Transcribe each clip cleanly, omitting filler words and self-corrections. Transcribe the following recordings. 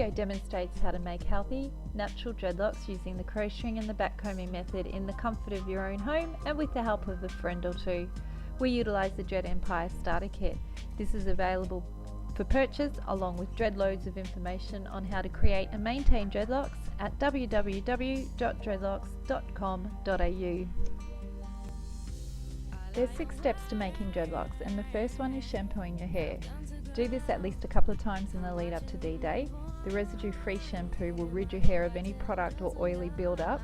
video demonstrates how to make healthy, natural dreadlocks using the crocheting and the backcombing method in the comfort of your own home and with the help of a friend or two. We utilise the Dread Empire Starter Kit. This is available for purchase along with dreadloads of information on how to create and maintain dreadlocks at www.dreadlocks.com.au. There's 6 steps to making dreadlocks, and the first one is shampooing your hair. Do this at least a couple of times in the lead up to D-Day. The residue-free shampoo will rid your hair of any product or oily build-up,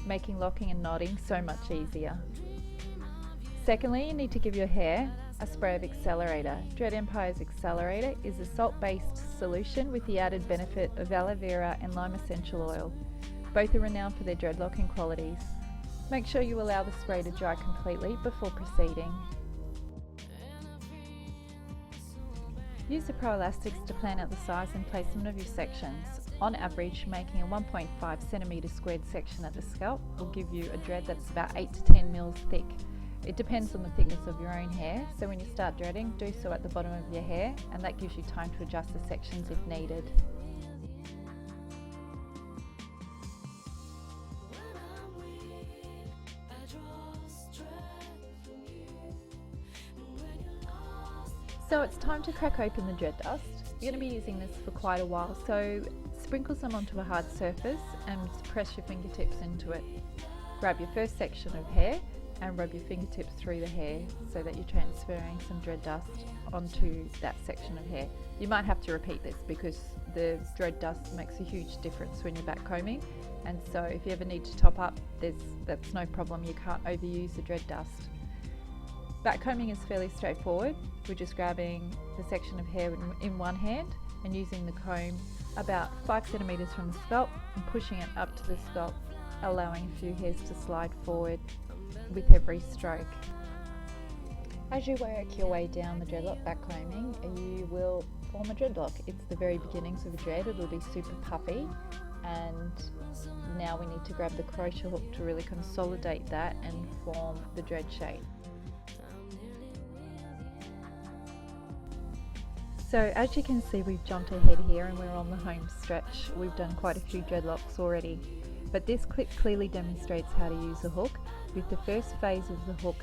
making locking and knotting so much easier. Secondly, you need to give your hair a spray of Accelerator. Dread Empire's Accelerator is a salt-based solution with the added benefit of aloe vera and lime essential oil. Both are renowned for their dreadlocking qualities. Make sure you allow the spray to dry completely before proceeding. Use the Pro Elastics to plan out the size and placement of your sections. On average, making a 1.5 cm squared section at the scalp will give you a dread that's about 8 to 10 mils thick. It depends on the thickness of your own hair, so when you start dreading, do so at the bottom of your hair, and that gives you time to adjust the sections if needed. So it's time to crack open the dread dust. You're going to be using this for quite a while, so sprinkle some onto a hard surface and press your fingertips into it. Grab your first section of hair and rub your fingertips through the hair so that you're transferring some dread dust onto that section of hair. You might have to repeat this because the dread dust makes a huge difference when you're backcombing, and so if you ever need to top up, that's no problem. You can't overuse the dread dust. Backcombing is fairly straightforward. We're just grabbing the section of hair in one hand and using the comb about 5 centimeters from the scalp and pushing it up to the scalp, allowing a few hairs to slide forward with every stroke. As you work your way down the dreadlock backcombing, you will form a dreadlock. It's the very beginnings of a dread. It'll be super puffy, and now we need to grab the crochet hook to really consolidate that and form the dread shape. So as you can see, we've jumped ahead here and we're on the home stretch. We've done quite a few dreadlocks already, but this clip clearly demonstrates how to use a hook, with the first phase of the hook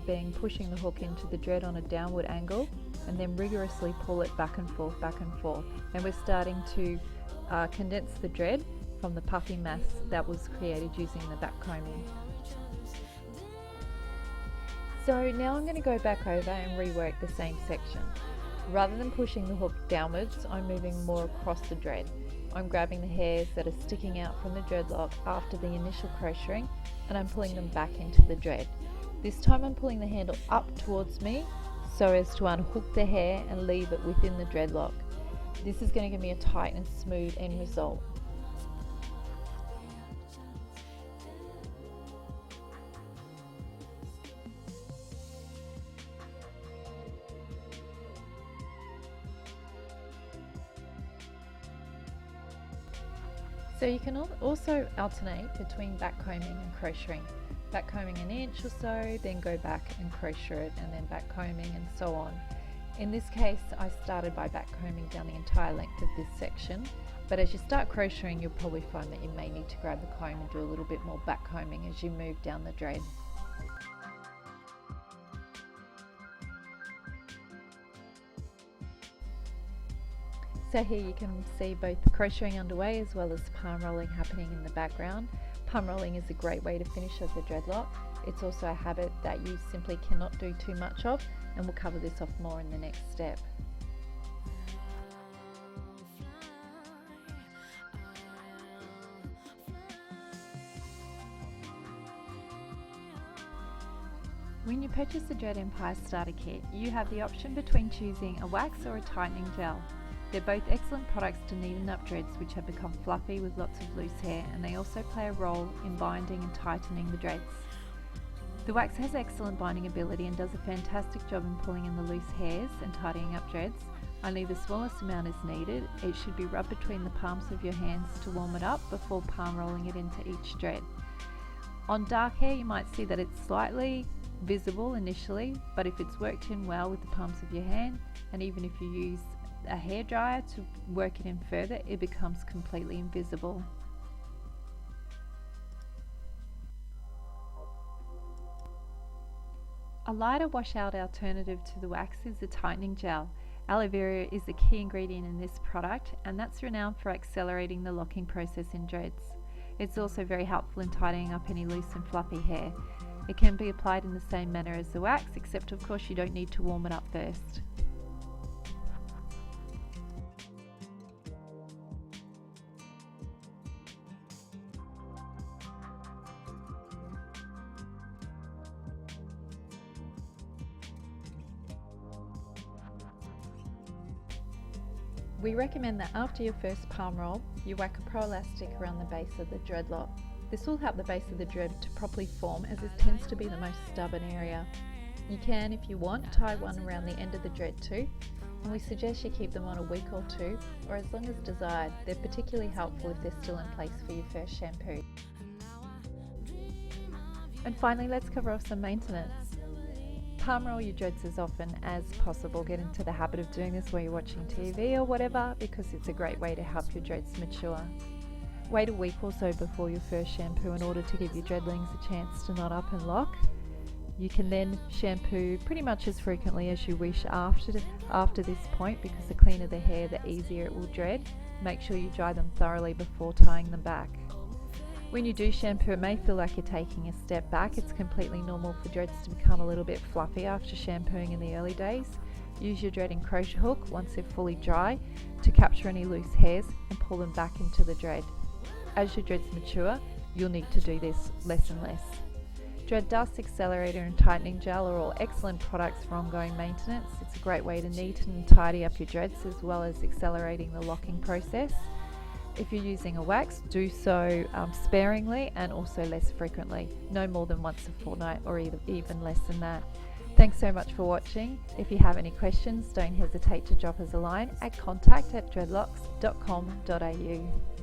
being pushing the hook into the dread on a downward angle and then rigorously pull it back and forth, and we're starting to condense the dread from the puffy mass that was created using the backcombing. So now I'm going to go back over and rework the same section. Rather than pushing the hook downwards, I'm moving more across the dread. I'm grabbing the hairs that are sticking out from the dreadlock after the initial crocheting and I'm pulling them back into the dread. This time I'm pulling the handle up towards me so as to unhook the hair and leave it within the dreadlock. This is going to give me a tight and smooth end result. So you can also alternate between backcombing and crocheting. Backcombing an inch or so, then go back and crochet it, and then backcombing and so on. In this case, I started by backcombing down the entire length of this section, but as you start crocheting, you'll probably find that you may need to grab the comb and do a little bit more backcombing as you move down the dread. So here you can see both the crocheting underway as well as palm rolling happening in the background. Palm rolling is a great way to finish off a dreadlock. It's also a habit that you simply cannot do too much of, and we'll cover this off more in the next step. When you purchase the Dread Empire Starter Kit, you have the option between choosing a wax or a tightening gel. They're both excellent products to neaten up dreads which have become fluffy with lots of loose hair, and they also play a role in binding and tightening the dreads. The wax has excellent binding ability and does a fantastic job in pulling in the loose hairs and tidying up dreads. Only the smallest amount is needed. It should be rubbed between the palms of your hands to warm it up before palm rolling it into each dread. On dark hair, you might see that it's slightly visible initially, but if it's worked in well with the palms of your hand, and even if you use a hairdryer to work it in further, it becomes completely invisible. A lighter washout alternative to the wax is the tightening gel. Aloe vera is the key ingredient in this product, and that's renowned for accelerating the locking process in dreads. It's also very helpful in tidying up any loose and fluffy hair. It can be applied in the same manner as the wax, except of course you don't need to warm it up first. We recommend that after your first palm roll, you whack a pro elastic around the base of the dreadlock. This will help the base of the dread to properly form, as this tends to be the most stubborn area. You can, if you want, tie one around the end of the dread too, and we suggest you keep them on a week or two, or as long as desired. They're particularly helpful if they're still in place for your first shampoo. And finally, let's cover off some maintenance. Palm roll your dreads as often as possible. Get into the habit of doing this while you're watching TV or whatever, because it's a great way to help your dreads mature. Wait a week or so before your first shampoo in order to give your dreadlings a chance to knot up and lock. You can then shampoo pretty much as frequently as you wish after this point, because the cleaner the hair, the easier it will dread. Make sure you dry them thoroughly before tying them back. When you do shampoo, it may feel like you're taking a step back. It's completely normal for dreads to become a little bit fluffy after shampooing in the early days. Use your dread and crochet hook once they're fully dry to capture any loose hairs and pull them back into the dread. As your dreads mature, you'll need to do this less and less. Dread Dust, Accelerator and Tightening Gel are all excellent products for ongoing maintenance. It's a great way to neaten and tidy up your dreads, as well as accelerating the locking process. If you're using a wax, do so sparingly and also less frequently, no more than once a fortnight or even less than that. Thanks so much for watching. If you have any questions, don't hesitate to drop us a line at contact@dreadlocks.com.au.